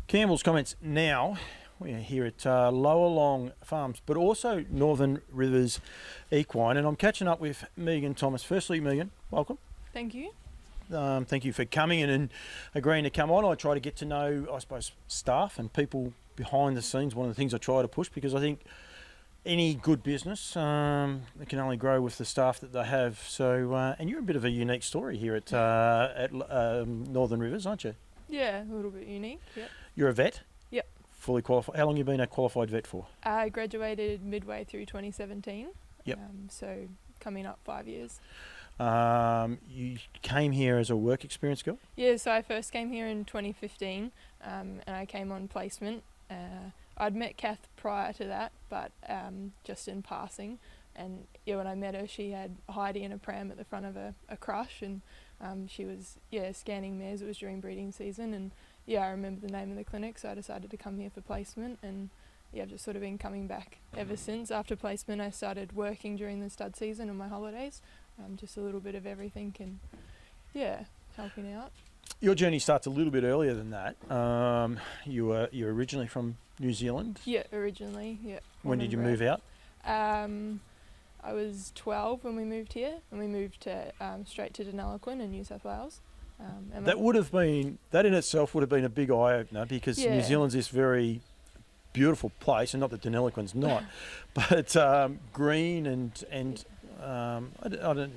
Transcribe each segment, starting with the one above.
Campbell's comments now. We're here at Llowalong Farms, but also Northern Rivers Equine, and I'm catching up with Meagan Thomas. Firstly, Meagan, welcome. Thank you. Thank you for coming in and agreeing to come on. I try to get to know, I suppose, staff and people behind the scenes. One of the things I try to push, because I think any good business it can only grow with the staff that they have. So, and you're a bit of a unique story here at Northern Rivers, aren't you? Yeah, a little bit unique. Yep. You're a vet. Yep. Fully qualified. How long have you been a qualified vet for? I graduated midway through 2017. Yep. So coming up 5 years. You came here as a work experience girl? Yeah, so I first came here in 2015 and I came on placement. I'd met Kath prior to that, but just in passing. And yeah, when I met her, she had Heidi in a pram at the front of a crush, and she was scanning mares. It was during breeding season, and yeah, I remember the name of the clinic, so I decided to come here for placement, and yeah, I've just sort of been coming back ever since. After placement, I started working during the stud season on my holidays, just a little bit of everything, and yeah, helping out. Your journey starts a little bit earlier than that. You're originally from New Zealand? Yeah, originally, yeah. When did you move out? I was 12 when we moved here, and we moved to straight to Deniliquin in New South Wales. And that in itself would have been a big eye opener, because New Zealand's this very beautiful place, and not that Deniliquin's not, but green and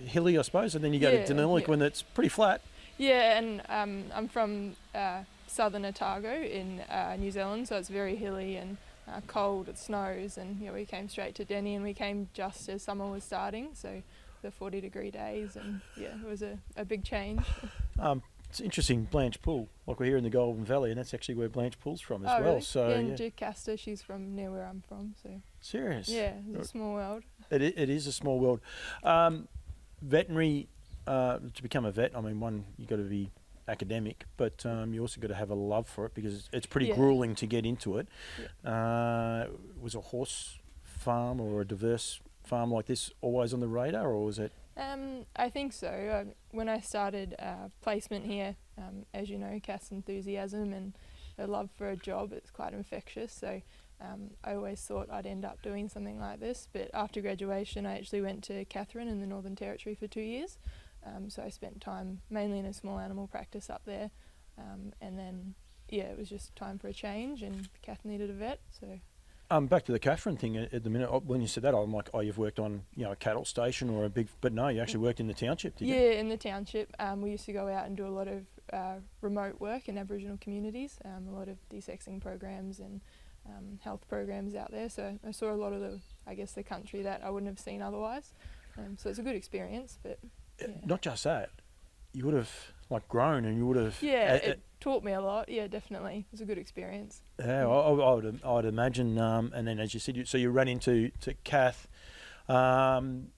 hilly, I suppose, and then you go to Deniliquin that's pretty flat. Yeah, and I'm from southern Otago in New Zealand, so it's very hilly and cold, it snows, and we came straight to Denny, and we came just as summer was starting, so the 40-degree days, and yeah, it was a big change. It's interesting, Blanche Pool, like we're here in the Golden Valley, and that's actually where Blanche Pool's from as well. Really? So yeah, and Jocasta, she's from near where I'm from. So serious? Yeah, it's a small world. It is a small world. Veterinary, to become a vet, I mean, one, you got to be academic, but you also got to have a love for it, because it's pretty grueling to get into it. Yeah. Was a horse farm or a diverse farm like this always on the radar, or was it? I think so. When I started placement here, as you know, Cath's enthusiasm and her love for a job, it's quite infectious. So I always thought I'd end up doing something like this. But after graduation, I actually went to Katherine in the Northern Territory for 2 years. So I spent time mainly in a small animal practice up there. And then, it was just time for a change, and Kath needed a vet. So. Back to the Katherine thing at the minute. When you said that, I'm like, oh, you've worked on a cattle station or a big, but no, you actually worked in the township, did you? Yeah, in the township. We used to go out and do a lot of remote work in Aboriginal communities, a lot of desexing programs and health programs out there. So I saw a lot of the country that I wouldn't have seen otherwise. So it's a good experience, but not just that. You would have grown, and you would have. Yeah, it taught me a lot. Yeah, definitely, it was a good experience. Yeah, I would imagine. And then, as you said, so you ran into Kath. When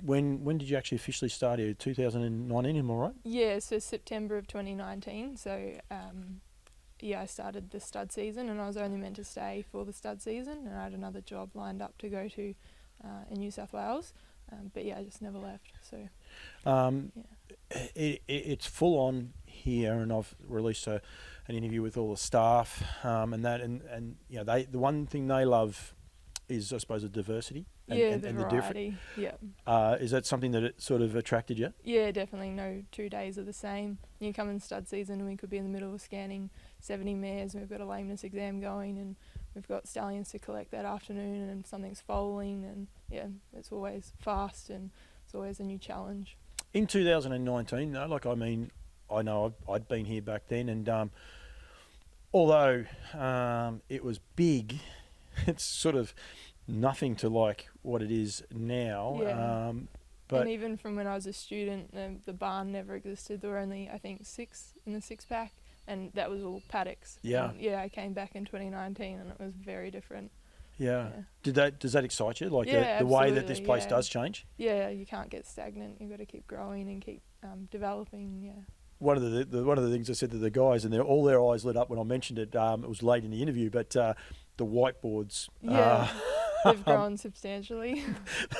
did you actually officially start here? 2019, am I right? Yeah, so September of 2019. So I started the stud season, and I was only meant to stay for the stud season, and I had another job lined up to go to in New South Wales. But I just never left. So it's full on here, and I've released an interview with all the staff, and the one thing they love is, I suppose, the diversity and the variety. The different. Is that something that it sort of attracted you? Yeah, definitely. No 2 days are the same. You come in stud season, and we could be in the middle of scanning 70 mares, and we've got a lameness exam going, and we've got stallions to collect that afternoon, and something's foaling, and it's always fast, and it's always a new challenge. In 2019, though, I know I'd been here back then, and although it was big, it's sort of nothing to what it is now. Yeah. And even from when I was a student, the barn never existed. There were only, I think, 6 in the 6-pack. And that was all paddocks. Yeah. I came back in 2019, and it was very different. Yeah. Does that excite you? The way that this place does change? Yeah, you can't get stagnant. You've got to keep growing and keep developing. Yeah. One of the things I said to the guys, and all their eyes lit up when I mentioned it. It was late in the interview, but the whiteboards. Yeah. They've grown substantially.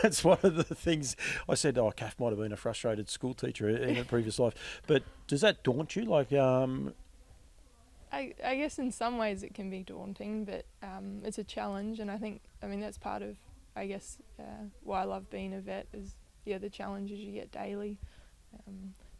That's one of the things I said. Oh, Kath might have been a frustrated school teacher in a previous life, but does that daunt you? I guess in some ways it can be daunting, but it's a challenge, and I mean that's part of, I guess, why I love being a vet is, the challenges you get daily.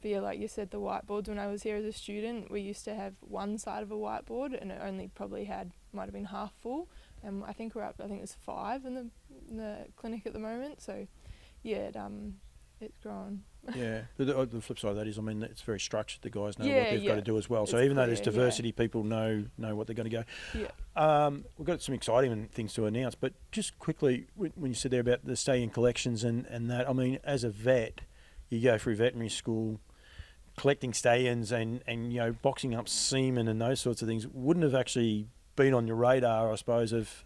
But yeah, like you said, the whiteboards, when I was here as a student, we used to have one side of a whiteboard and it only probably might have been half full, and I think it's 5 in the clinic at the moment, so yeah, it's grown. Yeah, the flip side of that is, I mean, it's very structured. The guys know what they've got to do as well. So It's even though clear, there's diversity, people know what they're going to go. Yeah. We've got some exciting things to announce, but just quickly, when you said there about the stay-in collections and that, I mean, as a vet, you go through veterinary school, collecting stay-ins and boxing up semen and those sorts of things wouldn't have actually been on your radar, I suppose, of...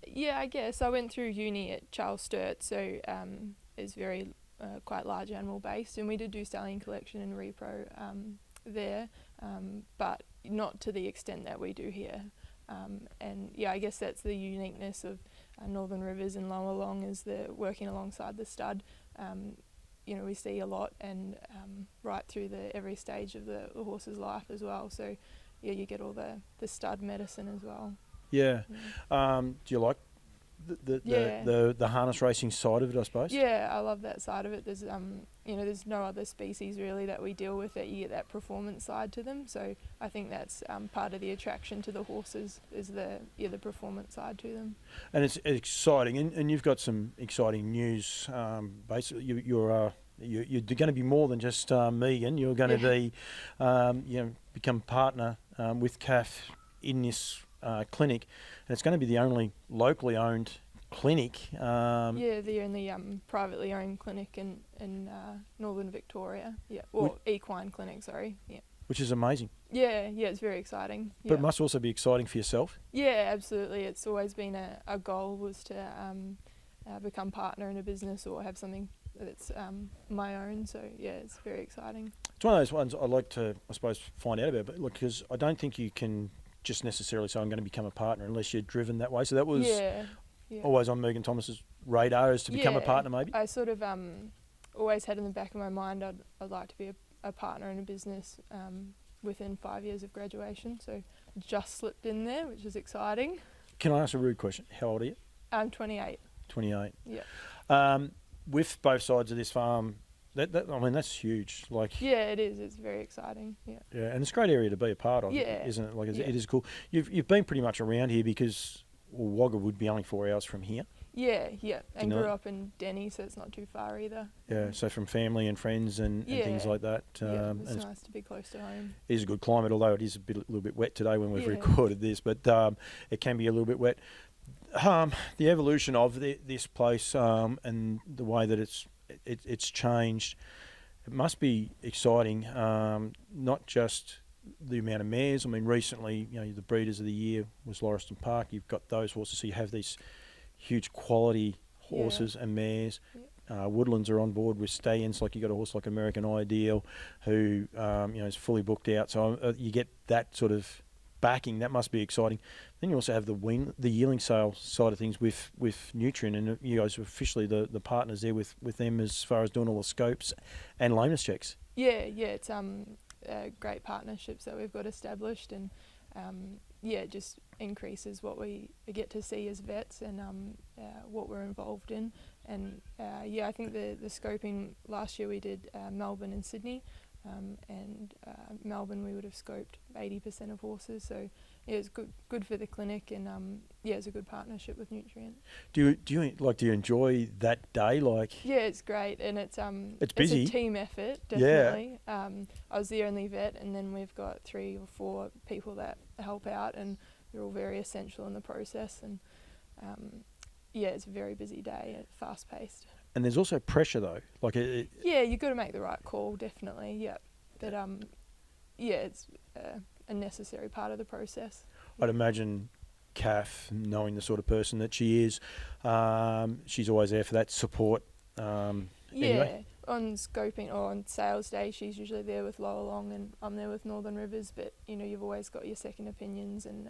Yeah, I guess. I went through uni at Charles Sturt, so it's very... quite large animal based, and we did do stallion collection and repro there, but not to the extent that we do here. And yeah, I guess that's the uniqueness of Northern Rivers and Llowalong, is the working alongside the stud. We see a lot, and right through every stage of the horse's life as well. So yeah, you get all the stud medicine as well. Yeah. Do you like the harness racing side of it, I suppose? Yeah, I love that side of it. There's there's no other species really that we deal with that you get that performance side to them. So I think that's part of the attraction to the horses, is the performance side to them. And it's exciting, and you've got some exciting news. Basically, you're going to be more than just Meagan. You're going to be become partner with CAF in this clinic, and it's going to be the only locally owned clinic. The only privately owned clinic in Northern Victoria. Yeah, or equine clinic, sorry. Yeah. Which is amazing. Yeah, it's very exciting. But it must also be exciting for yourself. Yeah, absolutely. It's always been a goal, was to become partner in a business or have something that's my own. So yeah, it's very exciting. It's one of those ones I like to, I suppose, find out about, but because I don't think you can just necessarily say I'm going to become a partner unless you're driven that way. So that was always on Meagan Thomas's radar, is to become a partner, maybe? I sort of always had in the back of my mind I'd like to be a partner in a business within 5 years of graduation. So just slipped in there, which is exciting. Can I ask a rude question? How old are you? I'm 28. 28. Yeah. With both sides of this farm, that's huge. Yeah, it is. It's very exciting. Yeah. Yeah, and it's a great area to be a part of, isn't it? It is cool. You've been pretty much around here because Wagga would be only 4 hours from here. Yeah, and grew up in Denny, so it's not too far either. Yeah, so from family and friends and things like that. It's nice to be close to home. It is a good climate, although it is a little bit wet today when we've recorded this, but it can be a little bit wet. The evolution of this place and the way that it's changed, it must be exciting. Not just the amount of mares. I mean, recently, the breeders of the year was Lauriston Park. You've got those horses, so you have these huge quality horses and mares. Woodlands are on board with stay-ins. Like, you got a horse like American Ideal, who is fully booked out. So you get that sort of backing. That must be exciting. Then you also have the yearling sale side of things with Nutrient, and you guys are officially the partners there with them as far as doing all the scopes and lameness checks. Yeah, it's great partnerships that we've got established, and it just increases what we get to see as vets and what we're involved in. And I think the scoping last year we did Melbourne and Sydney, and Melbourne we would have scoped 80% of horses, so it's good for the clinic, and it's a good partnership with Nutrient. Do you enjoy that day? Yeah, it's great, and it's busy. It's a team effort, definitely. I was the only vet, and then we've got 3 or 4 people that help out, and they're all very essential in the process, and it's a very busy day, fast paced. And there's also pressure, though. You've got to make the right call, definitely. Yeah, but it's a necessary part of the process. I'd imagine Kath, knowing the sort of person that she is, she's always there for that support. Anyway. On scoping or on sales day, she's usually there with Llowalong, and I'm there with Northern Rivers. But you've always got your second opinions, and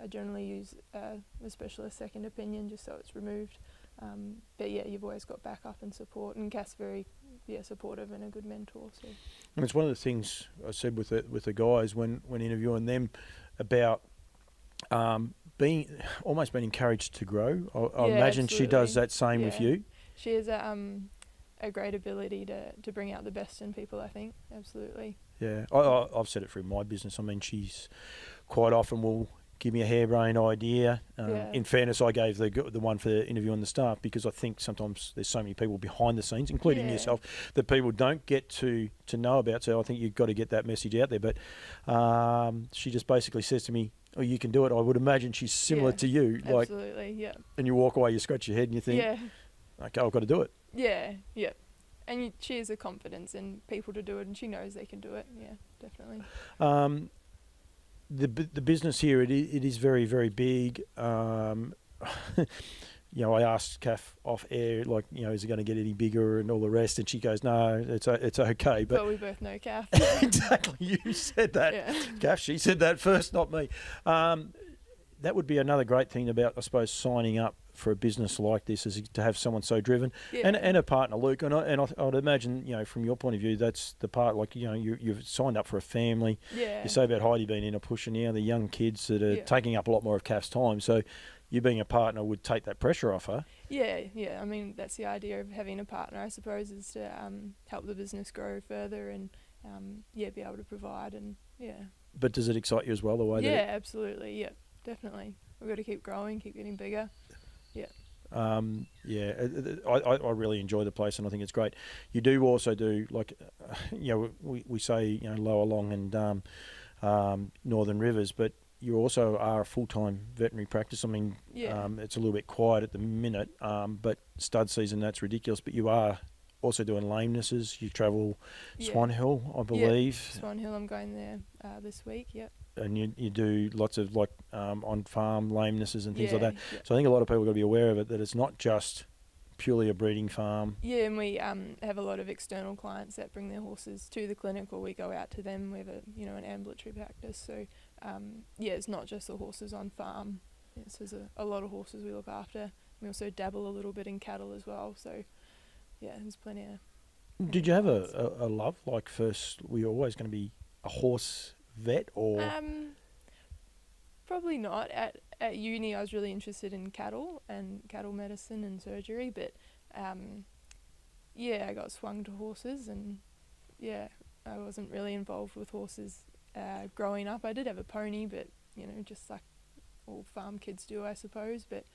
I generally use a specialist second opinion just so it's removed. But you've always got backup and support, and Kath's very supportive and a good mentor. So. And it's one of the things I said with the guys when interviewing them about being encouraged to grow. I imagine absolutely. she does that same with you. She has a great ability to bring out the best in people, I think. Absolutely. Yeah, I've said it through my business. I mean, she's quite often will give me a harebrained idea. In fairness, I gave the one for interviewing the staff because I think sometimes there's so many people behind the scenes, including yourself, that people don't get to know about. So I think you've got to get that message out there. But she just basically says to me, "Oh, you can do it." I would imagine she's similar to you. Absolutely, yeah. And you walk away, you scratch your head, and you think, "Okay, I've got to do it." Yeah. And she has the confidence in people to do it, and she knows they can do it. Yeah, definitely. The business here, it is very, very big. You know, I asked Kath off air, like, you know, is it going to get any bigger and all the rest? And she goes, "No, it's okay." But we both know Kath. Exactly, you said that. Kath, she said that first, not me. That would be another great thing about, I suppose, signing up for a business like this, is to have someone so driven, and a partner, Luke. And I'd imagine, you know, from your point of view, that's the part. Like, you know, you've signed up for a family. Yeah. You say about Heidi being in a pusher now, the young kids that are taking up a lot more of Kath's time. So, you being a partner would take that pressure off her. Yeah. I mean, that's the idea of having a partner, I suppose, is to help the business grow further and be able to provide and But does it excite you as well, the way that? Yeah, absolutely. Yeah, definitely. We've got to keep growing, keep getting bigger. Yeah. I really enjoy the place, and I think it's great. You do also do, like, you know, we say, you know, Llowalong and Northern Rivers, but you also are a full-time veterinary practice. I mean, it's a little bit quiet at the minute, but stud season, that's ridiculous. But you are also doing lamenesses. You travel Swan Hill, I believe. Swan Hill, I'm going there this week. Yep. And you do lots of, like, on-farm lamenesses and things like that. Yep. So I think a lot of people got to be aware of it, that it's not just purely a breeding farm. Yeah, and we have a lot of external clients that bring their horses to the clinic, or we go out to them. We have an ambulatory practice. So it's not just the horses on farm. There's a lot of horses we look after. We also dabble a little bit in cattle as well. So there's plenty of. Did you have a love? Like, first, were you always going to be a horse vet, or? Probably not. At uni, I was really interested in cattle and cattle medicine and surgery, but I got swung to horses, and I wasn't really involved with horses growing up. I did have a pony, but just like all farm kids do, I suppose. But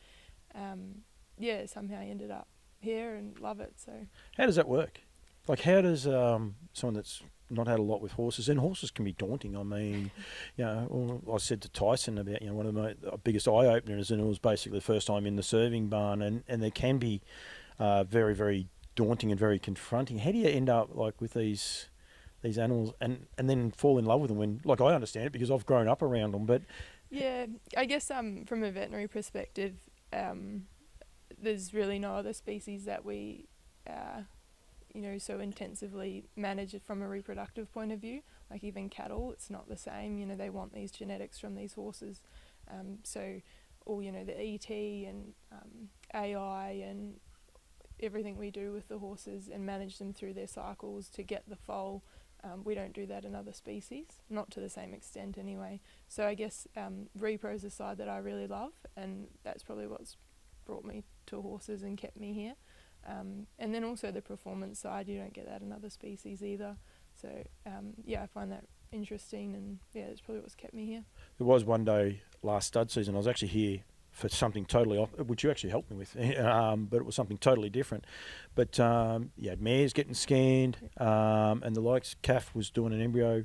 somehow I ended up here and love it. So how does that work? Like, how does someone that's not had a lot with horses, and horses can be daunting. I mean, I said to Tyson about, one of my biggest eye openers, and it was basically the first time in the serving barn, and they can be very, very daunting and very confronting. How do you end up, like, with these animals and then fall in love with them when, like, I understand it because I've grown up around them, but I guess from a veterinary perspective, there's really no other species that we so intensively manage it from a reproductive point of view. Like, even cattle, it's not the same. They want these genetics from these horses. So all, the ET and AI and everything we do with the horses and manage them through their cycles to get the foal, we don't do that in other species, not to the same extent anyway. So I guess repro is the side that I really love, and that's probably what's brought me to horses and kept me here. And then also the performance side, you don't get that in other species either. So I find that interesting, and that's probably what's kept me here. There was one day last stud season, I was actually here for something totally off, which you actually helped me with, but it was something totally different. But mares getting scanned, and the likes. Kath was doing an embryo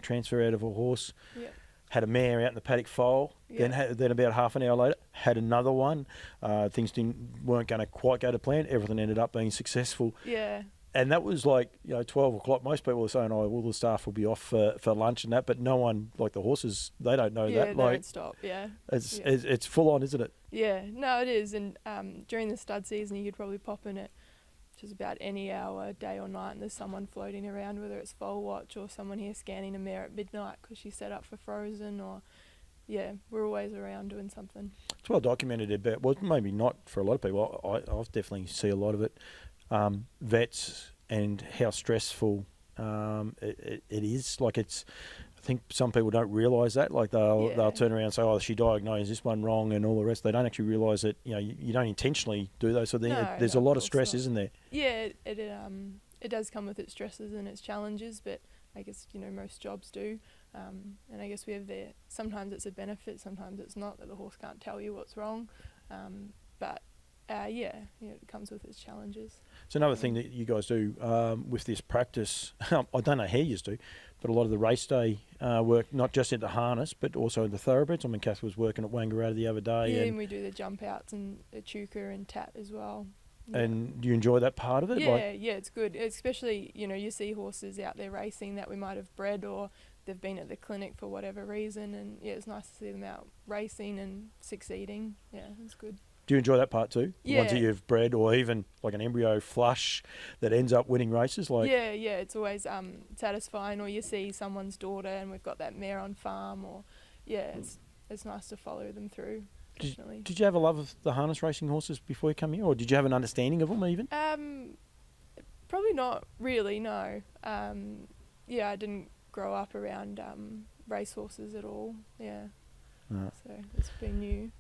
transfer out of a horse. Yep. Had a mare out in the paddock foal. Yep. Then about half an hour later, had another one. Things weren't going to quite go to plan. Everything ended up being successful. Yeah. And that was like 12 o'clock. Most people were saying, "Oh, well, the staff will be off for lunch and that," but no one, like the horses, they don't know that. Yeah, they like, don't stop. Yeah. It's full on, isn't it? Yeah. No, it is. And during the stud season, you could probably pop in at just about any hour, day or night, and there's someone floating around, whether it's foal watch or someone here scanning a mare at midnight because she's set up for frozen, or we're always around doing something. It's well documented about, well, maybe not for a lot of people. I definitely see a lot of it. Vets and how stressful it is. Like I think some people don't realise that. Like they'll turn around and say, "Oh, she diagnosed this one wrong," and all the rest. They don't actually realise that you don't intentionally do those. So there's a lot of stress, isn't there? Yeah, it does come with its stresses and its challenges, but I guess most jobs do. And I guess we have sometimes it's a benefit, sometimes it's not, that the horse can't tell you what's wrong. But it comes with its challenges. It's another thing that you guys do with this practice. I don't know how you do, but a lot of the race day work, not just at the harness, but also the thoroughbreds. I mean, Kath was working at Wangaratta the other day. Yeah, and we do the jump outs and the chuka and tat as well. And do you enjoy that part of it? Yeah, it's good. Especially, you see horses out there racing that we might have bred, or they've been at the clinic for whatever reason, and it's nice to see them out racing and succeeding. Yeah, it's good. Do you enjoy that part too? The Yeah. ones that you've bred, or even like an embryo flush that ends up winning races? Yeah, it's always satisfying. Or you see someone's daughter and we've got that mare on farm, or it's nice to follow them through. Definitely. Did you have a love of the harness racing horses before you come here, or did you have an understanding of them even? Probably not really, no. I didn't grow up around race horses at all. Yeah. No. So it's been new.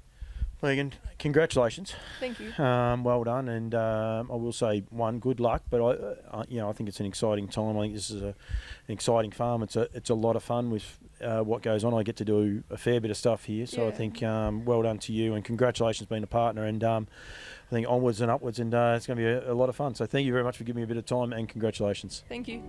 Meagan, congratulations. Thank you. Well done, and I will say, good luck. But I think it's an exciting time. I think this is an exciting farm. It's a lot of fun with what goes on. I get to do a fair bit of stuff here, so I think well done to you, and congratulations being a partner. And I think onwards and upwards, and it's going to be a lot of fun. So thank you very much for giving me a bit of time, and congratulations. Thank you.